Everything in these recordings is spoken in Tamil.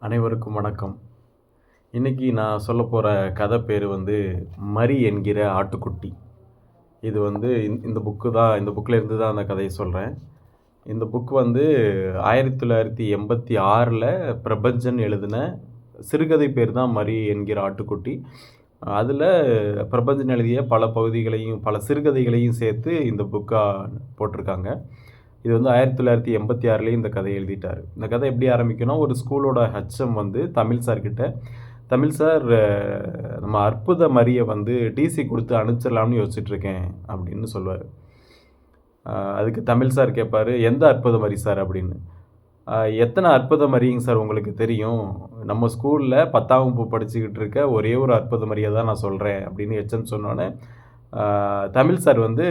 அனைவருக்கும் வணக்கம். இன்னைக்கு நான் சொல்லப் போற கதை பேரு வந்து மரி என்கிற ஆட்டுக்குட்டி. இது வந்து இந்த புக்ல இருந்து தான் அந்த கதைய சொல்றேன். இந்த புக் வந்து 1986ல பிரபஞ்சன் எழுதின சிறுகதை பேர் தான் மரி என்கிற ஆட்டுக்குட்டி. அதுல பிரபஞ்சன் எழுதிய பல பகுதிகளையும், பல சிறுகதைகளையும் சேர்த்து இந்த புக்கா போட்டிருக்காங்க. இது வந்து 1986லயே இந்த கதைய எழுதிட்டாரு. இந்த கதை எப்படி ஆரம்பிக்கும்னா, ஒரு ஸ்கூலோட ஹெச்எம் வந்து தமிழ் சார் கிட்ட, "தமிழ் சார், நம்ம அற்புத மரிய வந்து டிசி குடுத்து அனுப்பிச்சிடலாம்னு யோசிச்சுட்டுருக்கேன்" அப்படின்னு சொல்லுவாரு. அதுக்கு தமிழ் சார் கேட்பாரு, "எந்த அற்புத மரி சார்?" அப்படின்னு. "அ எத்தன அற்புத மரிங்க சார் உங்களுக்கு தெரியும்? நம்ம ஸ்கூல்ல 10ஆம் வகுப்பு படிச்சுக்கிட்டு இருக்க ஒரே ஒரு அற்புத மரிய தான் நான் சொல்றேன்" அப்படின்னு ஹெச்எம் சொன்னோனே, தமிழ் சார் வந்து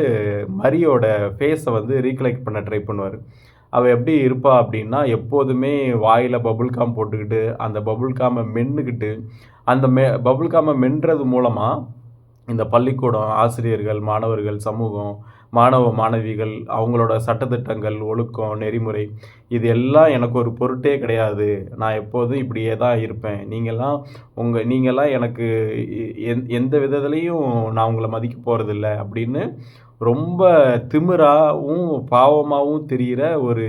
மரியோட ஃபேஸ வந்து ரீகலெக்ட் பண்ண ட்ரை பண்ணுவாரு. அவ எப்படி இருப்பா அப்படின்னா, எப்போதுமே வாயில பபுள் காம் போட்டுக்கிட்டு, அந்த பபுள் காம மென்னுகிட்டு, அந்த பபுள் காம மென்றது மூலமா, இந்த பள்ளிக்கூடம், ஆசிரியர்கள், மாணவர்கள், சமூகம், மாணவ, மாணவிகள், அவங்களோட சட்டதிட்டங்கள், ஒழுக்கம், நெறிமுறை இது எல்லாம் எனக்கு ஒரு பொருட்டே கிடையாது. நான் எப்போதும் இப்படியே தான் இருப்பேன். நீங்கலாம் எனக்கு எந்த விதத்திலயும் நான் உங்கள மதிக்க போறதில்ல அப்படின்னு ரொம்ப திமிராவும், பாவமாவும் தெரியிற ஒரு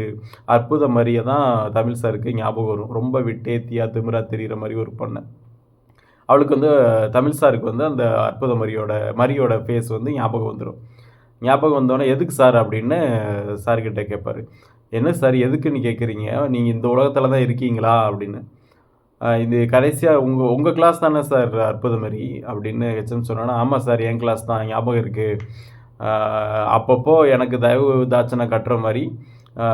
அற்புத மரிய தான் தமிழ் சாருக்கு ஞாபகம் வரும். ரொம்ப விட்டேத்தியா, திமிரா தெரியிற மாரி ஒரு பொண்ண. அவளுக்கு வந்து தமிழ் சாருக்கு வந்து அந்த அற்புத மரியோட ஃபேஸ் வந்து ஞாபகம் வந்துரும். ஞாபகம் வந்தோனே, "எதுக்கு சார்?" அப்படின்னு சார்கிட்ட கேட்பாரு. "என்ன சார் எதுக்குன்னு கேட்குறீங்க? நீங்க இந்த உலகத்துல தான் இருக்கீங்களா?" அப்படின்னு. இது கடைசியா உங்க உங்க கிளாஸ் தானே சார் அற்புத மரி?" அப்படின்னு ஹெச்எம் சொன்னோனே, "ஆமா சார், என் கிளாஸ் தான். ஞாபகம் இருக்கு. அ அப்பப்போ எனக்கு தயவு தாட்சணை கட்டுற மாரி, அ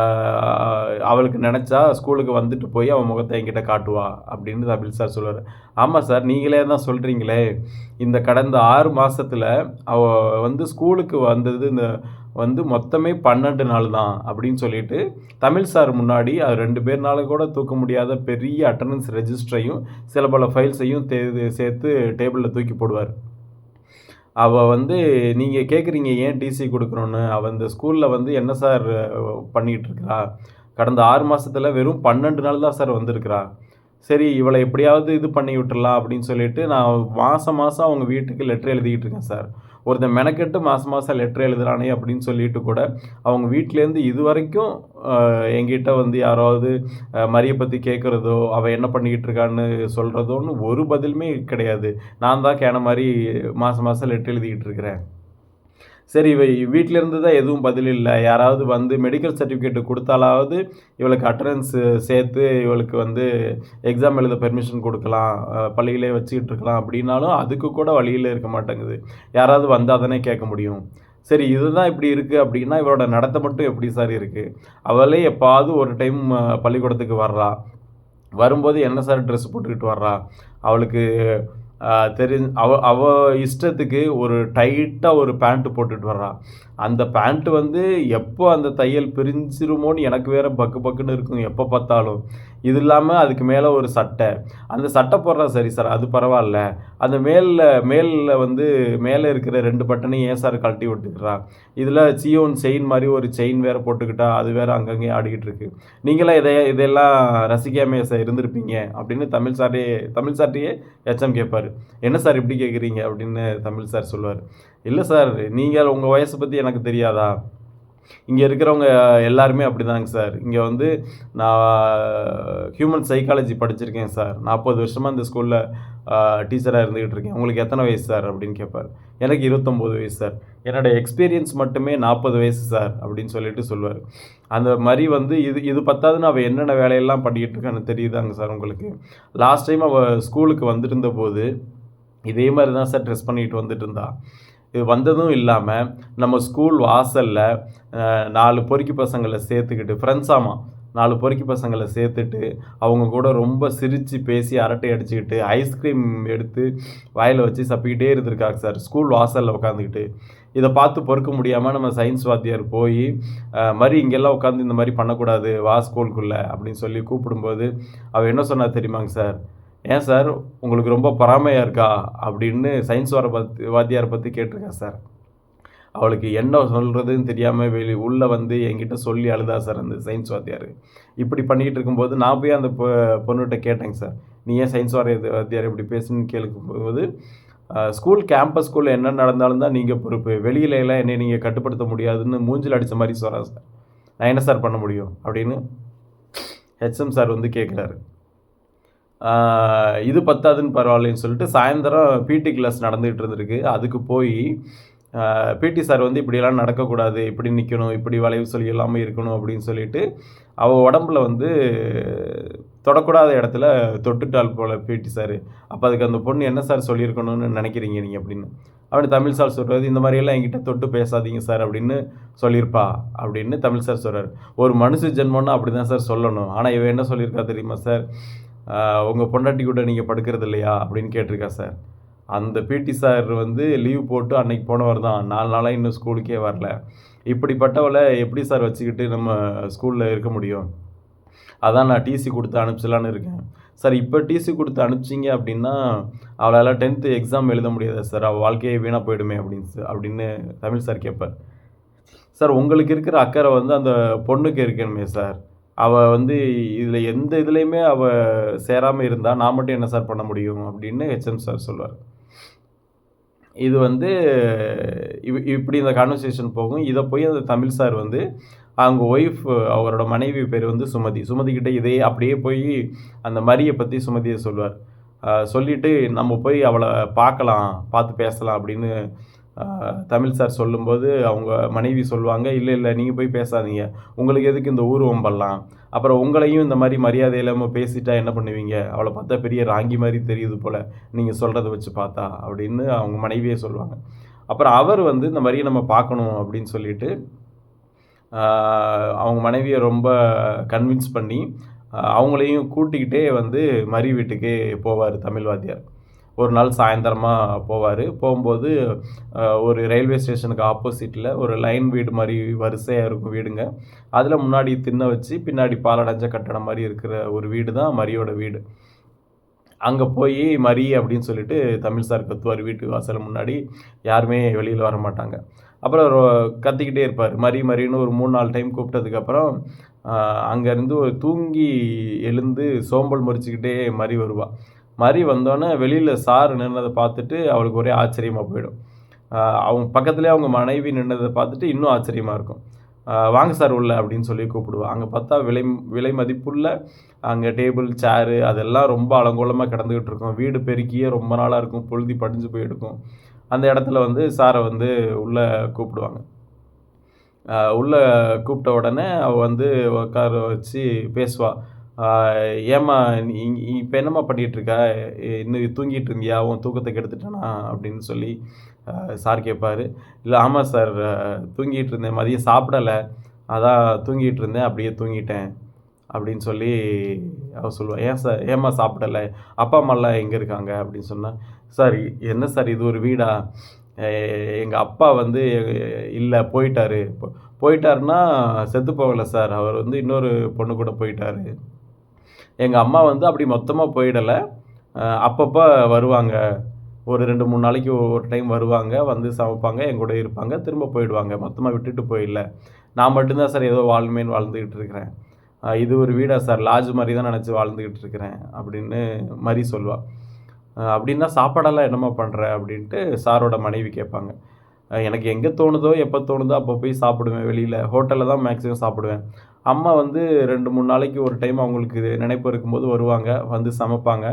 அவளுக்கு நெனச்சா ஸ்கூலுக்கு வந்துட்டு போய் அவ முகத்த என்கிட்ட காட்டுவா" அப்படின்னு தமிழ் சார் சொல்லுவாரு. "ஆமா சார், நீங்களே தான் சொல்றீங்களே, இந்த கடந்த 6 மாசத்துல அவ வந்து ஸ்கூலுக்கு வந்தது மொத்தமே 12 நாள் தான்" அப்படின்னு சொல்லிட்டு, தமிழ் சார் முன்னாடி அது 2 பேர்னால கூட தூக்க முடியாத பெரிய அட்டெண்டன்ஸ் ரெஜிஸ்டரையும், சில பல ஃபைல்ஸையும் சேர்த்து டேபிள்ல தூக்கி போடுவாரு. அவ வந்து நீங்க கேட்குறீங்க ஏன் டிசி குடுக்கணும்னு. அவ இந்த ஸ்கூல்ல வந்து என்ன சார் பண்ணிட்டு இருக்கிறா? கடந்த 6 மாசத்துல வெறும் 12 நாள் தான் சார் வந்திருக்கிறா. சரி, இவள எப்படியாவது இது பண்ணி விட்டுறலாம் அப்படின்னு சொல்லிட்டு, நான் மாசம் மாசம் அவங்க வீட்டுக்கு லெட்டர் எழுதிக்கிட்டு இருக்கேன் சார். ஒருத்தன் மெனக்கெட்டு மாசம் மாசம் லெட்டர் எழுதுறானே அப்படின்னு சொல்லிட்டு கூட, அவங்க வீட்லேருந்து இதுவரைக்கும் என்கிட்ட வந்து யாராவது மரிய பத்தி கேட்கிறதோ, அவ என்ன பண்ணிக்கிட்டு இருக்கான்னு சொல்றதோன்னு ஒரு பதிலுமே கிடையாது. நான் தான் கேன மாரி மாசம் மாசம் லெட்டர் எழுதிக்கிட்டு இருக்கிறேன். சரி, இவ வீட்ல இருந்து தான் எதுவும் பதில் இல்ல. யாராவது வந்து மெடிக்கல் சர்டிஃபிகேட் குடுத்தாலாவது, இவளுக்கு அட்டெண்டன்ஸ் சேர்த்து இவளுக்கு வந்து எக்ஸாம் எழுத பெர்மிஷன் குடுக்கலாம். பள்ளியிலே வச்சுக்கிட்டு இருக்கலாம் அப்படின்னாலும், அதுக்கு கூட வழியில இருக்க மாட்டேங்குது. யாராவது வந்தா தானே கேட்க முடியும். சரி, இதுதான் இப்படி இருக்கு அப்படின்னா, இவளோட நடத்தை மட்டும் எப்படி சார் இருக்கு? அவளே எப்பாவது ஒரு டைம் பள்ளிக்கூடத்துக்கு வர்றா. வரும்போது என்ன சார் ட்ரெஸ் போட்டுக்கிட்டு வர்றா? அவளுக்கு அ அவ அவ இஷ்டத்துக்கு ஒரு டைட்டா ஒரு பேண்ட் போட்டுட்டு வர்றா. அந்த பேண்ட் வந்து எப்போ அந்த தையல் பிரிஞ்சிருமோன்னு எனக்கு வேற பக்கு பக்குன்னு இருக்கும் எப்போ பார்த்தாலும். இது இல்லாம அதுக்கு மேல ஒரு சட்டை. அந்த சட்டை போடுறா சரி சார், அது பரவால்ல. அந்த மேல்ல வந்து மேல இருக்கிற 2 பட்டனையும் ஏன் சார் கழட்டி விட்டுக்கிறா? இதில சியோன் செயின் மாரி ஒரு செயின் வேற போட்டுக்கிட்டா, அது வேற அங்கங்கேயும் ஆடிக்கிட்டு இருக்கு. நீங்கலாம் இதெல்லாம் ரசிக்காமயா சார் இருந்திருப்பீங்க? அப்படின்னு தமிழ் சார்ட்டயே ஹெச்எம் கேட்பாரு. "என்ன சார் இப்படி கேட்குறீங்க?" அப்படின்னு தமிழ் சார் சொல்லுவாரு. "இல்ல சார், நீங்க உங்க வயச பத்தி எனக்கு தெரியாதா? இங்க இருக்கிறவங்க எல்லாருமே அப்படிதாங்க சார். இங்க வந்து நான் ஹியூமன் சைக்காலஜி படிச்சிருக்கேன் சார். 40 வருஷமா இந்த ஸ்கூல்ல டீச்சரா இருந்துகிட்டு இருக்கேன். உங்களுக்கு எத்தன வயசு சார்?" அப்படின்னு கேட்பாரு. "எனக்கு 29 வயசு சார். என்னோட எக்ஸ்பீரியன்ஸ் மட்டுமே 40 வயசு சார்" அப்படின்னு சொல்லிட்டு சொல்லுவாரு. அந்த மாரி வந்து இது இது பத்தாதுன்னு அவ என்னென்ன வேலையெல்லாம் பண்ணிக்கிட்டு இருக்கான்னு தெரியுதாங்க சார் உங்களுக்கு? லாஸ்ட் டைம் அவ ஸ்கூலுக்கு வந்திருந்தபோது, இதே மாரி தான் சார் ட்ரெஸ் பண்ணிட்டு வந்துட்டுருந்தா. இது வந்ததும் இல்லாம, நம்ம ஸ்கூல் வாசல்ல 4 பொறுக்கி பசங்கள சேர்த்துக்கிட்டு ஃப்ரெண்ட்ஸாமா 4 பொறுக்கி பசங்கள சேர்த்துட்டு, அவங்க கூட ரொம்ப சிரிச்சு பேசி அரட்டை அடிச்சுக்கிட்டு, ஐஸ்கிரீம் எடுத்து வாயில வச்சு சப்பிக்கிட்டே இருந்திருக்காங்க சார். ஸ்கூல் வாசல்ல உட்காந்துக்கிட்டு. இத பார்த்து பொறுக்க முடியாம நம்ம சயின்ஸ் வாத்தியார் போயி, "மரி இங்கெல்லாம் உட்காந்து இந்த மாரி பண்ணக்கூடாது. வா ஸ்கூலுக்குள்ள" அப்படின்னு சொல்லி கூப்பிடும்போது, அவ என்ன சொன்னா தெரியுமாங்க சார்? "ஏன் சார், உங்களுக்கு ரொம்ப பொறாமையா இருக்கா?" அப்படின்னு சயின்ஸ் வாத்தியார பத்தி கேட்டிருக்கா சார். அவளுக்கு என்ன சொல்கிறதுன்னு தெரியாமல் உள்ளே வந்து என்கிட்ட சொல்லி அழுதா சார் அந்த சயின்ஸ் வாத்தியார். இப்படி பண்ணிக்கிட்டு இருக்கும்போது நான் போய் அந்த பொண்ணுகிட்ட கேட்டேங்க சார். நீ ஏன் சயின்ஸ் வாத்தியார் இப்படி பேசுன்னு கேட்கும்போது, ஸ்கூல் கேம்பஸ்குள்ளே என்ன நடந்தாலும் தான் நீங்கள் பொறுப்பு. வெளியில எல்லாம் என்னை நீங்கள் கட்டுப்படுத்த முடியாதுன்னு மூஞ்சில அடித்த மாதிரி சொல்கிறா சார். நான் என்ன சார் பண்ண முடியும் அப்படின்னு ஹெச்எம் சார் வந்து கேட்குறாரு. இது பத்தாதுன்னு பரவாயில்லைன்னு சொல்லிட்டு சாயந்தரம் பிடி கிளாஸ் நடந்துகிட்டு இருந்திருக்கு. அதுக்கு போய் பிடி சார் வந்து இப்படியெல்லாம் நடக்கக்கூடாது, இப்படி நிற்கணும், இப்படி வளைவு சொல்லி இல்லாமல் இருக்கணும் அப்படின்னு சொல்லிட்டு அவள் உடம்புல வந்து தொடக்கூடாத இடத்துல தொட்டுட்டால் போல் பிடி சார். அப்போ அதுக்கு அந்த பொண்ணு என்ன சார் சொல்லியிருக்கணும்னு நினைக்கிறீங்க நீங்கள் அப்படின்னு. அப்படி தமிழ் சார் சொல்கிறது, இந்த மாதிரியெல்லாம் என்கிட்ட தொட்டு பேசாதீங்க சார் அப்படின்னு சொல்லியிருப்பா அப்படின்னு தமிழ் சார் சொல்கிறார். ஒரு மனுஷ ஜென்மம்னா அப்படி தான் சார் சொல்லணும். ஆனால் இவன் என்ன சொல்லியிருக்கா தெரியுமா சார், உங்கள் பொண்டாட்டி கூட நீங்கள் படுக்கிறது இல்லையா அப்படின்னு கேட்டிருக்கா சார். அந்த பிடி சார் வந்து லீவ் போட்டு அன்னைக்கு போனவர் தான். 4 நாளாக இன்னும் ஸ்கூலுக்கே வரல. இப்படிப்பட்டவளை எப்படி சார் வச்சுக்கிட்டு நம்ம ஸ்கூலில் இருக்க முடியும்? அதான் நான் டிசி கொடுத்து அனுப்பிச்சலான்னு இருக்கேன். சார் இப்போ டிசி கொடுத்து அனுப்பிச்சிங்க அப்படின்னா, அவளால் 10th எக்ஸாம் எழுத முடியாதா சார்? அவள் வாழ்க்கையே வீணாக போயிடுமே அப்படின்னு தமிழ் சார் கேட்பார். சார் உங்களுக்கு இருக்கிற அக்கறை வந்து அந்த பொண்ணுக்கு இருக்கணுமே சார். அவள் வந்து இதில் எந்த இதுலேயுமே அவள் சேராமல் இருந்தால் நான் மட்டும் என்ன சார் பண்ண முடியும்? அப்படின்னு ஹெச்எம் சார் சொல்வார். இது வந்து இப்படி இந்த கான்வர்சேஷன் போகும். இதை போய் அந்த தமிழ் சார் வந்து அவங்க ஒய்ஃப், அவரோட மனைவி பேர் வந்து சுமதி. சுமதிக்கிட்ட இதையே அப்படியே போய் அந்த மரியை பற்றி சுமதியை சொல்வார். சொல்லிவிட்டு நம்ம போய் அவளை பார்க்கலாம், பார்த்து பேசலாம் அப்படின்னு தமிழ் சார் சொல்லும்போது அவங்க மனைவி சொல்லுவாங்க, இல்லை இல்லை நீங்கள் போய் பேசாதீங்க, உங்களுக்கு எதுக்கு இந்த ஊர் வம்பெல்லாம், அப்புறம் உங்களையும் இந்த மாதிரி மரியாதை இல்லாமல் பேசிட்டா என்ன பண்ணுவீங்க, அவளை பார்த்தா பெரிய ராங்கி மாதிரி தெரியுது போல் நீங்கள் சொல்கிறத வச்சு பார்த்தா அப்படின்னு அவங்க மனைவியே சொல்லுவாங்க. அப்புறம் அவர் வந்து இந்த மாதிரியை நம்ம பார்க்கணும் அப்படின்னு சொல்லிட்டு அவங்க மனைவியை ரொம்ப கன்வின்ஸ் பண்ணி அவங்களையும் கூட்டிக்கிட்டே வந்து மரி வீட்டுக்கே போவார் தமிழ் வாத்தியார். ஒரு நாள் சாயந்தரமாக போவார். போகும்போது ஒரு ரயில்வே ஸ்டேஷனுக்கு ஆப்போசிட்டில் ஒரு லைன் வீடு மாதிரி வரிசையாக இருக்கும் வீடுங்க. அதில் முன்னாடி திண்ணை வச்சு பின்னாடி பாலடைஞ்ச கட்டடம் மாதிரி இருக்கிற ஒரு வீடு தான் மரியோட வீடு. அங்கே போய் மரி அப்படின்னு சொல்லிட்டு தமிழ் சார் கத்துவார். வீட்டு வாசல் முன்னாடி யாருமே வெளியில் வர மாட்டாங்க. அப்புறம் கத்திக்கிட்டே இருப்பார். மரின்னு ஒரு 3-4 டைம் கூப்பிட்டதுக்கப்புறம் அங்கேருந்து ஒரு தூங்கி எழுந்து சோம்பல் முறிச்சிக்கிட்டே மரி வருவாள். மரி வந்தோடனே வெளியில் சார் நின்னதை பார்த்துட்டு அவளுக்கு ஒரே ஆச்சரியமாக போயிடும். அவங்க பக்கத்துலேயே அவங்க மனைவி நின்னதை பார்த்துட்டு இன்னும் ஆச்சரியமாக இருக்கும். வாங்க சார் உள்ள அப்படின்னு சொல்லி கூப்பிடுவாள். அங்கே பார்த்தா விலை மதிப்புள்ள அங்கே டேபிள் சேரு அதெல்லாம் ரொம்ப அலங்கோலமாக கிடந்துக்கிட்டு இருக்கும். வீடு பெருக்கியே ரொம்ப நாளாக இருக்கும், பொழுதி படிஞ்சு போயிருக்கும். அந்த இடத்துல வந்து சாரை வந்து உள்ளே கூப்பிடுவாங்க. உள்ளே கூப்பிட்ட உடனே அவள் வந்து உட்கார வச்சு பேசுவாள். ஏம்மா நீ இப்போ என்னம்மா பண்ணிகிட்ருக்க, இன்னும் தூங்கிட்டு இருந்தியா, உன் தூக்கத்தை கெடுத்துட்டானா அப்படின்னு சொல்லி சார் கேட்பார். இல்லை ஆமாம் சார், தூங்கிட்டு இருந்தேன், மதியம் சாப்பிடலை, அதான் தூங்கிட்டு இருந்தேன், அப்படியே தூங்கிட்டேன் அப்படின்னு சொல்லி அவள் சொல்லுவாள். ஏன் சார், ஏம்மா சாப்பிடலை, அப்பா அம்மாலாம் எங்கே இருக்காங்க அப்படின்னு சொன்னால், சார் என்ன சார் இது ஒரு வீடா, எங்கள் அப்பா வந்து இல்லை போயிட்டாரு, போயிட்டாருன்னா செத்து போகலை சார், அவர் வந்து இன்னொரு பொண்ணு கூட போயிட்டாரு. எங்கள் அம்மா வந்து அப்படி மொத்தமாக போயிடலை, அப்பப்போ வருவாங்க, ஒரு 2-3 நாளைக்கு ஒரு டைம் வருவாங்க, வந்து சமைப்பாங்க, என் கூட இருப்பாங்க, திரும்ப போயிடுவாங்க, மொத்தமாக விட்டுட்டு போயிடல. நான் மட்டும்தான் சார் ஏதோ வாழ்மேன்னு வாழ்ந்துக்கிட்டு இருக்கிறேன். இது ஒரு வீடா சார், லாட்ஜ் மாதிரி தான் நினச்சி வாழ்ந்துக்கிட்டு இருக்கிறேன் அப்படின்னு மரி சொல்லுவாள். அப்படின்னா சாப்பாடெல்லாம் என்னம்மா பண்ணுற அப்படின்ட்டு சாரோட மனைவி கேட்பாங்க. எனக்கு எங்கே தோணுதோ எப்போ தோணுதோ அப்போ போய் சாப்பிடுவேன், வெளியில் ஹோட்டலில் தான் மேக்ஸிமம் சாப்பிடுவேன். அம்மா வந்து 2-3 நாளைக்கு ஒரு டைம் அவங்களுக்கு நினைப்பு இருக்கும்போது வருவாங்க, வந்து சமைப்பாங்க.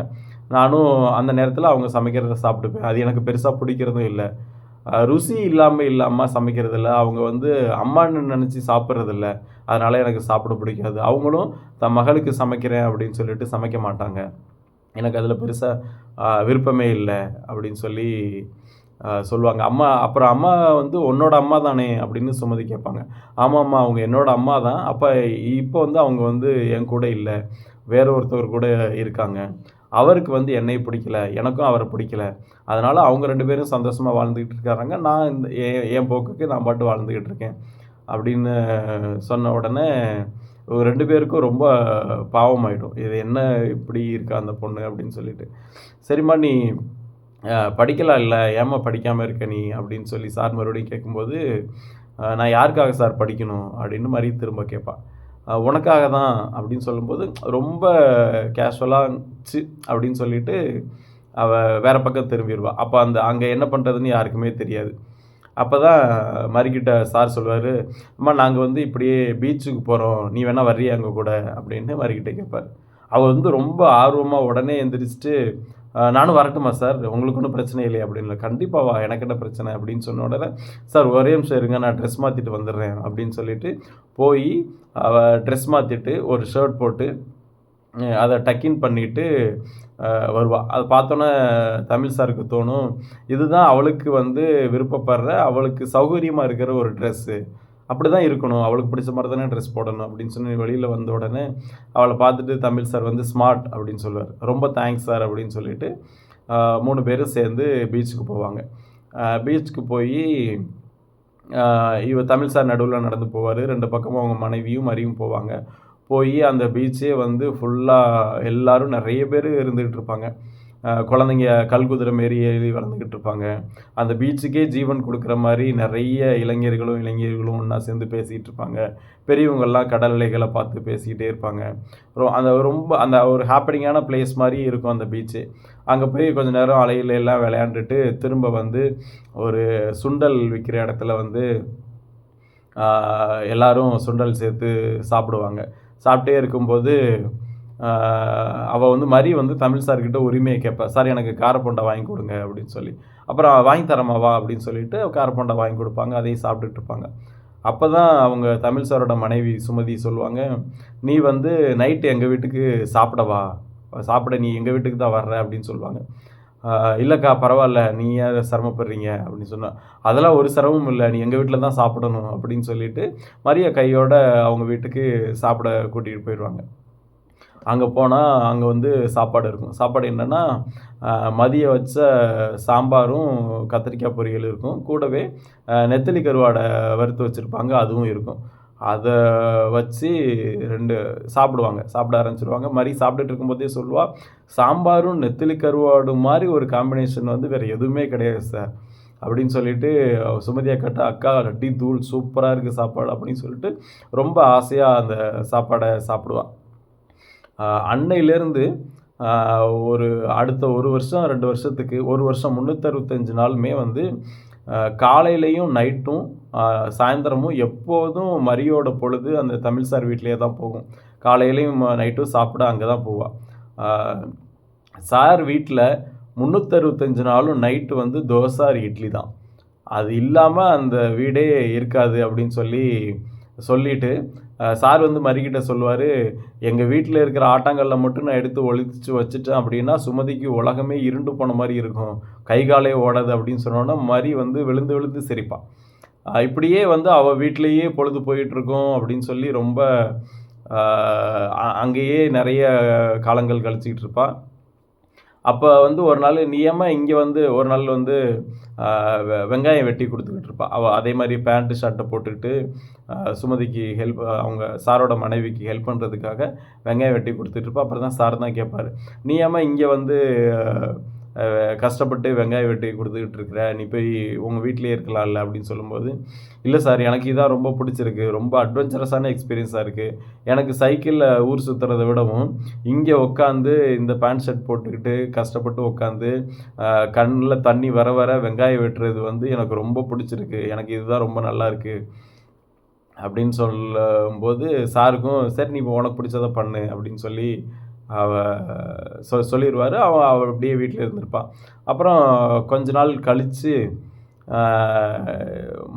நானும் அந்த நேரத்தில் அவங்க சமைக்கிறத சாப்பிட்டுப்பேன். அது எனக்கு பெருசாக பிடிக்கிறதும் இல்லை. ருசி இல்லாமல் அம்மா சமைக்கிறதில்ல, அவங்க வந்து அம்மான்னு நினச்சி சாப்பிட்றதில்ல, அதனால் எனக்கு சாப்பிட பிடிக்காது. அவங்களும் தன் மகளுக்கு சமைக்கிறேன் அப்படின்னு சொல்லிட்டு சமைக்க மாட்டாங்க. எனக்கு அதில் பெருசாக விருப்பமே இல்லை அப்படின்னு சொல்லி சொல்லுவாங்க. அப்புறம் அம்மா வந்து உன்னோட அம்மா தானே அப்படின்னு சுமதி கேட்பாங்க. ஆமாம்மா, அவங்க என்னோட அம்மா தான். அப்போ இப்போ வந்து அவங்க வந்து என் கூட இல்லை, வேற ஒருத்தவர் கூட இருக்காங்க. அவருக்கு வந்து என்னை பிடிக்கல, எனக்கும் அவரை பிடிக்கல, அதனால் அவங்க 2 பேரும் சந்தோஷமாக வாழ்ந்துக்கிட்டு இருக்காங்க. நான் இந்த என் போக்குக்கு நான் பாட்டு வாழ்ந்துக்கிட்டு இருக்கேன் அப்படின்னு சொன்ன உடனே 2 பேருக்கும் ரொம்ப பாவமாயிடும். இது என்ன இப்படி இருக்கா அந்த பொண்ணு அப்படின்னு சொல்லிட்டு. சரிம்மா, நீ படிக்கலாம் இல்ல, ஏம்மா படிக்காம இருக்க நீ? அப்படின்னு சொல்லி சார் மறுபடியும் கேட்கும்போது, நான் யாருக்காக சார் படிக்கணும்? அப்படின்னு மரி திரும்ப கேட்பா. உனக்காக தான் அப்படின்னு சொல்லும்போது, ரொம்ப கேஷுவலா சி அப்படின்னு சொல்லிட்டு, அவ வேற பக்கம் திரும்பிருவா. அப்ப அங்க என்ன பண்றதுன்னு யாருக்குமே தெரியாது. அப்பதான் மரிக்கிட்ட சார் சொல்லுவாரு, "அம்மா நாங்க வந்து இப்படியே பீச்சுக்கு போறோம். நீ வேணா வர்றியா எங்க கூட?" அப்படின்னு மரிக்கிட்ட கேட்பாரு. அவ வந்து ரொம்ப ஆர்வமா உடனே எந்திரிச்சுட்டு, நானும் வரட்டுமா சார்? உங்களுக்கு ஒண்ணும் பிரச்சனை இல்லையா?" அப்படின்ல. "கண்டிப்பா வா, எனக்கு என்ன பிரச்சனை?" அப்படின்னு சொன்ன உடனே, "சார் ஒரே நிமிஷம் இருங்க, நான் ட்ரெஸ் மாத்திட்டு வந்துடுறேன்." அப்படின்னு சொல்லிட்டு போயி, அவ ட்ரெஸ் மாத்திட்டு, ஒரு ஷர்ட் போட்டு, அத டக் இன் பண்ணிட்டு வருவா. அத பார்த்தோன்னே தமிழ் சாருக்கு தோணும், இதுதான் அவளுக்கு வந்து விருப்பப்படுற, அவளுக்கு சௌகரியமா இருக்கிற ஒரு ட்ரெஸ்ஸு. அப்படிதான் இருக்கணும். அவளுக்கு பிடிச்ச மாரி தானே ட்ரெஸ் போடணும் அப்படின்னு சொல்லி வெளியில வந்த உடனே, அவள பார்த்துட்டு தமிழ் சார் வந்து ஸ்மார்ட் அப்படின்னு சொல்லுவாரு. ரொம்ப தேங்க்ஸ் சார் அப்படின்னு சொல்லிட்டு, 3 பேரும் சேர்ந்து பீச்சுக்கு போவாங்க. பீச்சுக்கு போயி, அ இவ தமிழ் சார் நடுவுல நடந்து போவாரு. 2 பக்கமும் அவங்க மனைவியும், மரியும் போவாங்க. போயி அந்த பீச்சே வந்து ஃபுல்லா எல்லாரும் நெறைய பேரு இருந்துகிட்டு இருப்பாங்க. குழந்தைங்க கல்குதிரை மாரி ஏறி வளர்ந்துக்கிட்டு இருப்பாங்க. அந்த பீச்சுக்கே ஜீவன் குடுக்குற மாரி நெறைய இளைஞர்களும், இளைஞிகளும் ஒண்ணா சேர்ந்து பேசிட்டு இருப்பாங்க. பெரியவங்கலாம் கடல் அலைகள பார்த்து பேசிக்கிட்டே இருப்பாங்க. அந்த ரொம்ப அந்த ஒரு ஹேப்பனிங்கான பிளேஸ் மாரி இருக்கும் அந்த பீச்சு. அங்க போய் கொஞ்ச நேரம் அலையில எல்லாம் விளையாண்டுட்டு, திரும்ப வந்து ஒரு சுண்டல் விக்கிற இடத்துல வந்து ஆ எல்லாரும் சுண்டல் சேர்த்து சாப்பிடுவாங்க. சாப்பிட்டே இருக்கும்போது, ஆ அவ வந்து மரி வந்து தமிழ் சார் கிட்ட உரிமைய கேட்பா. "சார் எனக்கு கார போண்டா வாங்கி குடுங்க" அப்படின்னு சொல்லி. அப்புறம் "வாங்கி தரேம்மா வா" அப்படின்னு சொல்லிட்டு கார போண்டா வாங்கி குடுப்பாங்க. அதையும் சாப்பிட்டுட்டு இருப்பாங்க. அப்பதான் அவங்க தமிழ் சாரோட மனைவி சுமதி சொல்லுவாங்க, "நீ வந்து நைட் எங்க வீட்டுக்கு சாப்பிட வா. சாப்பிட நீ எங்க வீட்டுக்கு தான் வர்ற" அப்படின்னு சொல்லுவாங்க. "ஆ இல்லக்கா பரவால்ல. நீங்க ஏன் சிரமப்படுறீங்க?" அப்படின்னு சொன்னா. "அதெல்லாம் ஒரு சிரமமும் இல்ல. நீ எங்க வீட்ல தான் சாப்பிடணும்" அப்படின்னு சொல்லிட்டு, மரிய கையோட அவங்க வீட்டுக்கு சாப்பிட கூட்டிட்டு போயிருவாங்க. அங்க போனா, அங்க வந்து சாப்பாடு இருக்கும். சாப்பாடு என்னன்னா, அ மதியம் வச்ச சாம்பாரும், கத்திரிக்காய் பொரியல் இருக்கும். கூடவே நெத்தலி கருவாட வறுத்து வச்சிருப்பாங்க. அதுவும் இருக்கும். அத வச்சு 2 சாப்பிடுவாங்க. சாப்பிட ஆரம்பிச்சுருவாங்க. மரி சாப்பிட்டுட்டு இருக்கும்போதே சொல்லுவா, "சாம்பாரும் நெத்தலி கருவாடும் மாரி ஒரு காம்பினேஷன் வந்து வேற எதுவுமே கிடையாது சார்." அப்படின்னு சொல்லிட்டு சுமதி அக்காட்ட, "அக்கா அடி தூள் சூப்பரா இருக்கு சாப்பாடு." அப்படின்னு சொல்லிட்டு ரொம்ப ஆசையா அந்த சாப்பாட சாப்பிடுவா. அன்னையிலேருந்து அ ஒரு அடுத்த 1 வருஷம், 2 வருஷத்துக்கு 1 வருஷம் 365 நாளுமே வந்து காலையிலயும், நைட்டும், அ சாயந்தரமும் எப்போதும் மரியோட பொழுது அந்த தமிழ் சார் வீட்லயே தான் போகும். காலையிலயும், நைட்டும் சாப்பிட அங்க தான் போவா. அ சார் வீட்ல 365 நாளும் நைட்டு வந்து தோசை ஆர் இட்லி தான். அது இல்லாம அந்த வீடே இருக்காது அப்படின்னு சொல்லிட்டு, சார் வந்து மரிக்கிட்ட சொல்லுவாரு, "எங்க வீட்ல இருக்கிற ஆட்டாங்கல்ல மட்டும் நான் எடுத்து ஒளிச்சு வச்சுட்டேன் அப்படின்னா, சுமதிக்கு உலகமே இருண்டு போன மாரி இருக்கும். கை காலே ஓடாது" அப்படின்னு சொன்னோனே, மரி வந்து விழுந்து விழுந்து சிரிப்பா. இப்படியே வந்து அவ வீட்லயே பொழுது போயிட்டுருக்கும் அப்படின்னு சொல்லி ரொம்ப அ அங்கேயே நெறைய காலங்கள் கழிச்சுக்கிட்டு இருப்பா. அப்ப வந்து ஒரு நாள் "நீ ஏம்மா இங்க வந்து" ஒரு நாள் வந்து அ வெங்காயம் வெட்டி குடுத்துக்கிட்டு இருப்பா. அவ அதே மாரி பேண்ட், ஷர்ட்ட போட்டுக்கிட்டு சுமதிக்கு அவங்க சாரோட மனைவிக்கு ஹெல்ப் பண்றதுக்காக வெங்காயம் வெட்டி குடுத்துட்டு இருப்பா. அப்புறம் தான் சார் தான் கேட்பாரு, "நீ ஏம்மா இங்க வந்து கஷ்டப்பட்டு வெங்காயம் வெட்டி குடுத்துக்கிட்டு இருக்கிற? நீ போய் உங்க வீட்லயே இருக்கலாம்ல" அப்படின்னு சொல்லும்போது, "இல்ல சார் எனக்கு இதான் ரொம்ப புடிச்சிருக்கு. ரொம்ப அட்வென்ச்சரஸான எக்ஸ்பீரியன்ஸா இருக்கு. எனக்கு சைக்கிள்ல ஊர் சுத்துறத விடவும், இங்க உட்காந்து இந்த பேண்ட் ஷர்ட் போட்டுக்கிட்டு கஷ்டப்பட்டு உட்காந்து, கண்ல தண்ணி வர வர வெங்காயம் வெட்டுறது வந்து எனக்கு ரொம்ப புடிச்சிருக்கு. எனக்கு இதுதான் ரொம்ப நல்லா இருக்கு." அப்படின்னு சொல்லும்போது சாருக்கும், "சரி நீ உனக்கு புடிச்சத பண்ணு" அப்படின்னு சொல்லி அவ சொல்லிருவாரு. அவ அப்படியே வீட்ல இருந்திருப்பா. அப்புறம் கொஞ்ச நாள் கழிச்சு, ஆ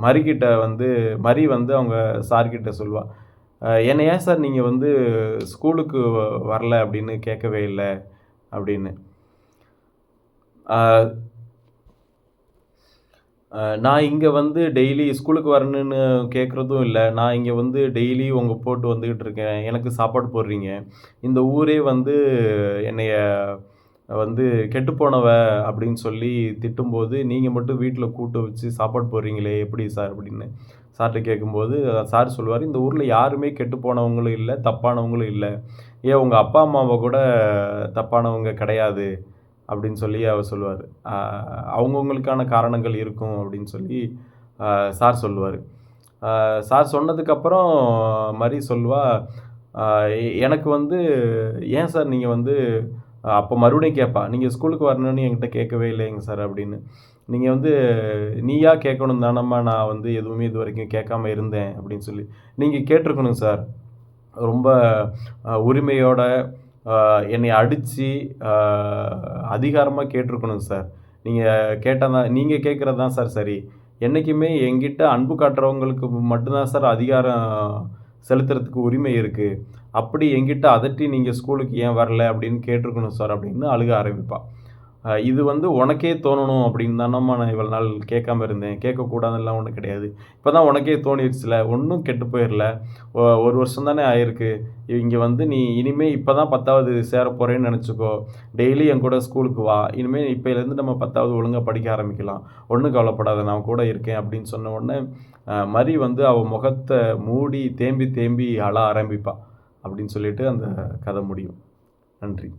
மரிகிட்ட வந்து மரி வந்து அவங்க சார்கிட்ட சொல்லுவா, "என்ன ஏன் சார் நீங்க வந்து ஸ்கூலுக்கு வரல அப்படின்னு கேட்கவே இல்ல" அப்படின்னு. ஆ நான் இங்க வந்து டெய்லி ஸ்கூலுக்கு வரணுன்னு கேட்குறதும் இல்ல. நான் இங்க வந்து டெய்லி உங்க போட்டு வந்துகிட்டு இருக்கேன். எனக்கு சாப்பாடு போடுறீங்க. இந்த ஊரே வந்து என்னைய வந்து கெட்டுப்போனவ அப்படின்னு சொல்லி திட்டும்போது, நீங்க மட்டும் வீட்ல கூட்டு வச்சு சாப்பாடு போடுறீங்களே எப்படி சார்? அப்படின்னு சார்ட்ட கேட்கும்போது, சார் சொல்லுவாரு, இந்த ஊர்ல யாருமே கெட்டு போனவங்களும் இல்ல, தப்பானவங்களும் இல்ல. ஏன் உங்க அப்பா, அம்மாவ கூட தப்பானவங்க கிடையாது. அப்படின்னு சொல்லி அவர் சொல்லுவார். அவங்கவங்களுக்கான காரணங்கள் இருக்கும் அப்படின்னு சொல்லி சார் சொல்லுவார். சார் சொன்னதுக்கப்புறம் மரி சொல்லுவா, "அ எனக்கு வந்து ஏன் சார் நீங்க வந்து" அப்போ மறுபடியும் கேட்பா, "நீங்க ஸ்கூலுக்கு வரணும்னு என்கிட்ட கேட்கவே இல்லைங்க சார்" அப்படின்னு. "நீங்க வந்து நீயா கேட்கணும் தானம்மா நான் வந்து எதுவுமே இதுவரைக்கும் கேட்காம இருந்தேன்" அப்படின்னு சொல்லி. "நீங்க கேட்டுருக்கணும் சார். ரொம்ப உரிமையோட என்னைய அடிச்சு அ அதிகாரமா கேட்டுருக்கணும் சார். நீங்க கேட்டா தான் நீங்க கேட்கறது தான் சார் சரி. என்னைக்குமே என்கிட்ட அன்பு காட்டுறவங்களுக்கு மட்டும் தான் சார் அதிகாரம் செலுத்துறதுக்கு உரிமை இருக்கு. அப்படி என்கிட்ட அதட்டி நீங்க ஸ்கூலுக்கு ஏன் வரல அப்படின்னு கேட்டுருக்கணும் சார்" அப்படின்னு அழுக ஆரம்பிப்பா. இது வந்து உனக்கே தோணணும் அப்படின்னு தானம்மா நான் இவ்வளோ நாள் கேட்காம இருந்தேன். கேட்கக்கூடாதுன்னுலாம் ஒண்ணும் கிடையாது. இப்ப தான் உனக்கே தோணிருச்சுல, ஒண்ணும் கெட்டு போயிரல. 1 வருஷம் தானே ஆயிருக்கு. இங்க வந்து நீ இனிமே இப்ப தான் 10வது சேர போறேன்னு நெனச்சுக்கோ. டெய்லி என் கூட ஸ்கூலுக்கு வா. இனிமே இப்பயிலேருந்து நம்ம 10வது ஒழுங்கா படிக்க ஆரம்பிக்கலாம். ஒண்ணும் கவலைப்படாத நான் கூட இருக்கேன் அப்படின்னு சொன்ன உடனே, மரி வந்து அவ முகத்த மூடி தேம்பி தேம்பி அழ ஆரம்பிப்பா. அப்படின்னு சொல்லிட்டு அந்த கதை முடியும். நன்றி.